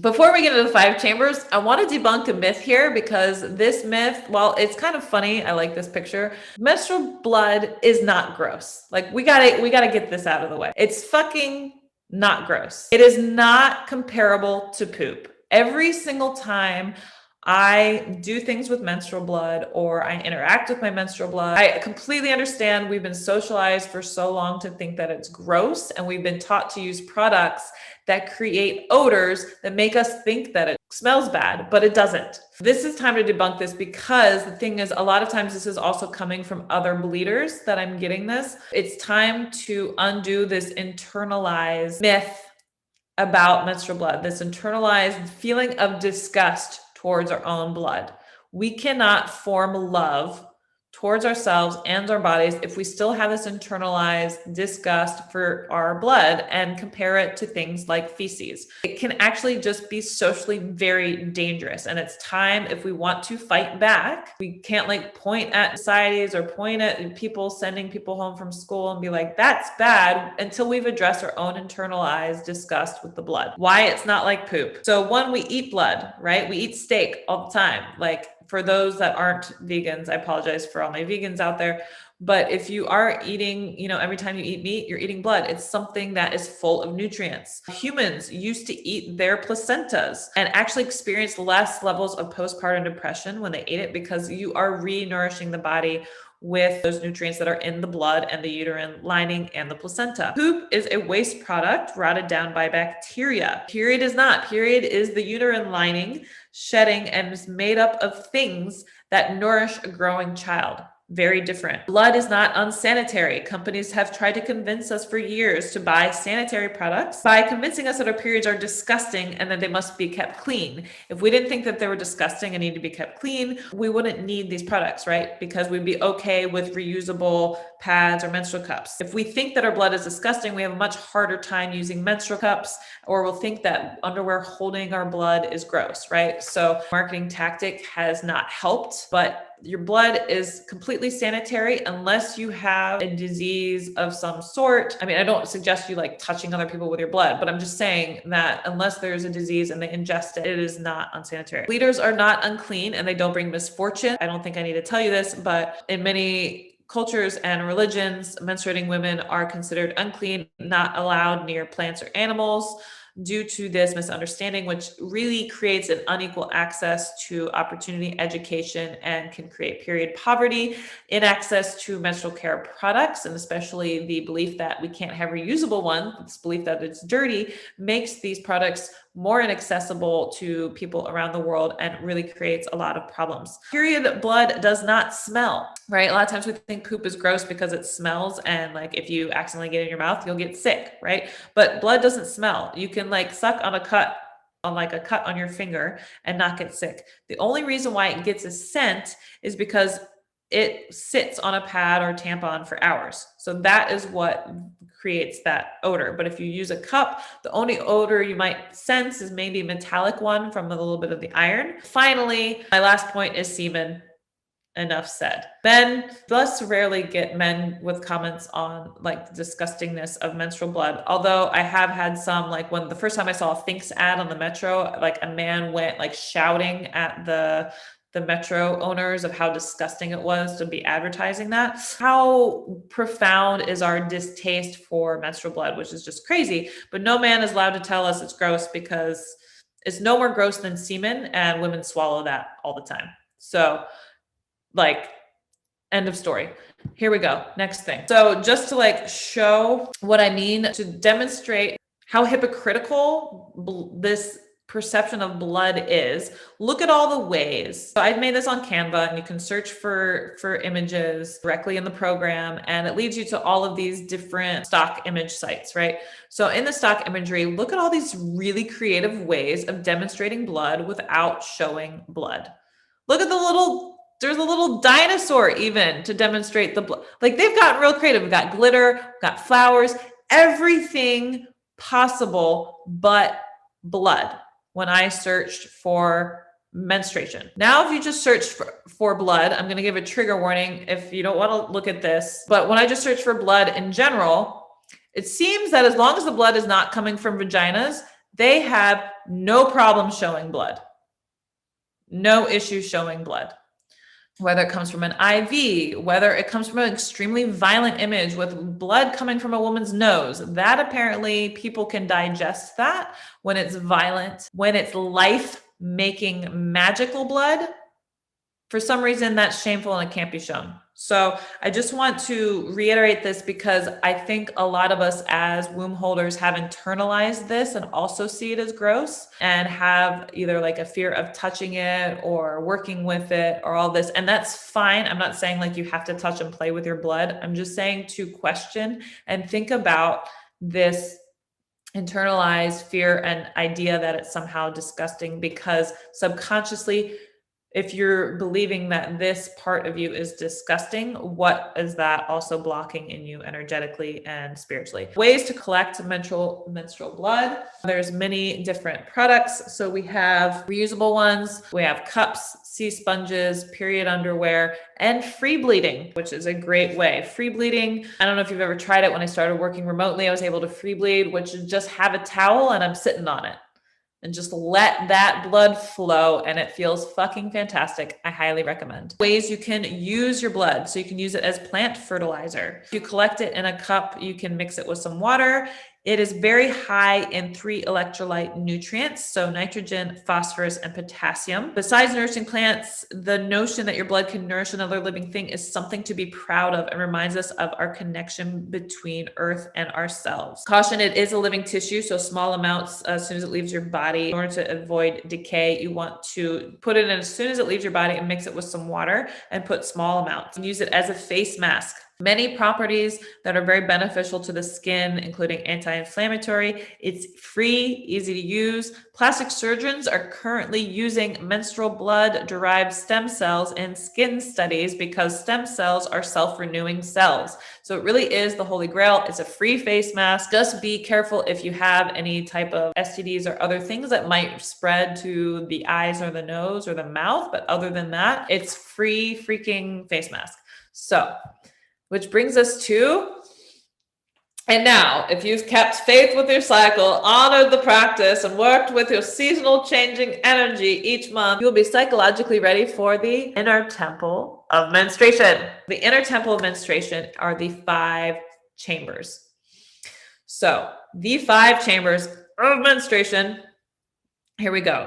Before we get into the 5 chambers, I want to debunk a myth here because this myth, while it's kind of funny, I like this picture. Menstrual blood is not gross. Like we gotta get this out of the way. It's fucking not gross. It is not comparable to poop. Every single time I do things with menstrual blood or I interact with my menstrual blood, I completely understand we've been socialized for so long to think that it's gross, and we've been taught to use products that create odors that make us think that it smells bad, but it doesn't. This is time to debunk this because the thing is, a lot of times this is also coming from other bleeders that I'm getting this. It's time to undo this internalized myth about menstrual blood, this internalized feeling of disgust towards our own blood. We cannot form love towards ourselves and our bodies if we still have this internalized disgust for our blood and compare it to things like feces. It can actually just be socially very dangerous. And it's time, if we want to fight back, we can't like point at societies or point at people sending people home from school and be like, that's bad, until we've addressed our own internalized disgust with the blood. Why it's not like poop. So one, we eat blood, right? We eat steak all the time. Like, for those that aren't vegans, I apologize for all my vegans out there. But if you are eating, every time you eat meat, you're eating blood. It's something that is full of nutrients. Humans used to eat their placentas and actually experience less levels of postpartum depression when they ate it, because you are re-nourishing the body with those nutrients that are in the blood and the uterine lining and the placenta. Poop is a waste product rotted down by bacteria. Period is not. Period is the uterine lining shedding and is made up of things that nourish a growing child. Very different. Blood is not unsanitary. Companies have tried to convince us for years to buy sanitary products by convincing us that our periods are disgusting and that they must be kept clean. If we didn't think that they were disgusting and need to be kept clean, we wouldn't need these products, right? Because we'd be okay with reusable pads or menstrual cups. If we think that our blood is disgusting, we have a much harder time using menstrual cups, or we'll think that underwear holding our blood is gross, right? So marketing tactic has not helped, but your blood is completely sanitary unless you have a disease of some sort. I mean, I don't suggest you like touching other people with your blood, but I'm just saying that unless there's a disease and they ingest it, it is not unsanitary. Bleeders are not unclean and they don't bring misfortune. I don't think I need to tell you this, but in many cultures and religions, menstruating women are considered unclean, not allowed near plants or animals, due to this misunderstanding, which really creates an unequal access to opportunity, education, and can create period poverty, in access to menstrual care products, and especially the belief that we can't have reusable ones, this belief that it's dirty, makes these products more inaccessible to people around the world and really creates a lot of problems. Period blood does not smell, right? A lot of times we think poop is gross because it smells, and like if you accidentally get it in your mouth, you'll get sick, right? But blood doesn't smell. You can like suck on a cut on your finger and not get sick. The only reason why it gets a scent is because it sits on a pad or tampon for hours. So that is what creates that odor. But if you use a cup, the only odor you might sense is maybe a metallic one from a little bit of the iron. Finally, my last point is semen. Enough said. Men, thus rarely get men with comments on like the disgustingness of menstrual blood. Although I have had some, like when the first time I saw a Thinx ad on the Metro, like a man went like shouting at the Metro owners of how disgusting it was to be advertising that. How profound is our distaste for menstrual blood, which is just crazy. But no man is allowed to tell us it's gross, because it's no more gross than semen, and women swallow that all the time. So like, end of story. Here we go. Next thing. So just to like show what I mean, to demonstrate how hypocritical this perception of blood is, look at all the ways. So I've made this on Canva, and you can search for images directly in the program, and it leads you to all of these different stock image sites, right? So in the stock imagery, look at all these really creative ways of demonstrating blood without showing blood. Look at there's a little dinosaur even to demonstrate the blood. Like, they've gotten real creative. We've got glitter, we've got flowers, everything possible but blood when I searched for menstruation. Now, if you just search for blood, I'm going to give a trigger warning if you don't want to look at this. But when I just search for blood in general, it seems that as long as the blood is not coming from vaginas, they have no problem showing blood, no issue showing blood. Whether it comes from an IV, whether it comes from an extremely violent image with blood coming from a woman's nose, that apparently people can digest that when it's violent. When it's life-making magical blood, for some reason that's shameful and it can't be shown. So I just want to reiterate this because I think a lot of us as womb holders have internalized this and also see it as gross and have either like a fear of touching it or working with it or all this. And that's fine. I'm not saying like you have to touch and play with your blood. I'm just saying to question and think about this internalized fear and idea that it's somehow disgusting, because subconsciously, if you're believing that this part of you is disgusting, what is that also blocking in you energetically and spiritually? Ways to collect menstrual blood. There's many different products. So we have reusable ones, we have cups, sea sponges, period underwear, and free bleeding, which is a great way. Free bleeding, I don't know if you've ever tried it. When I started working remotely, I was able to free bleed, which is just have a towel and I'm sitting on it and just let that blood flow, and it feels fucking fantastic. I highly recommend. Ways you can use your blood. So you can use it as plant fertilizer. If you collect it in a cup, you can mix it with some water. It is very high in 3 electrolyte nutrients, so nitrogen, phosphorus, and potassium. Besides nourishing plants, the notion that your blood can nourish another living thing is something to be proud of and reminds us of our connection between Earth and ourselves. Caution, it is a living tissue, so small amounts as soon as it leaves your body. In order to avoid decay, you want to put it in as soon as it leaves your body and mix it with some water and put small amounts. And use it as a face mask. Many properties that are very beneficial to the skin, including anti-inflammatory. It's free, easy to use. Plastic surgeons are currently using menstrual blood-derived stem cells in skin studies because stem cells are self-renewing cells. So it really is the holy grail. It's a free face mask. Just be careful if you have any type of STDs or other things that might spread to the eyes or the nose or the mouth. But other than that, it's free freaking face mask. So, which brings us to, and now, if you've kept faith with your cycle, honored the practice, and worked with your seasonal changing energy each month, you will be psychologically ready for the inner temple of menstruation. The inner temple of menstruation are the 5 chambers. So the 5 chambers of menstruation, here we go.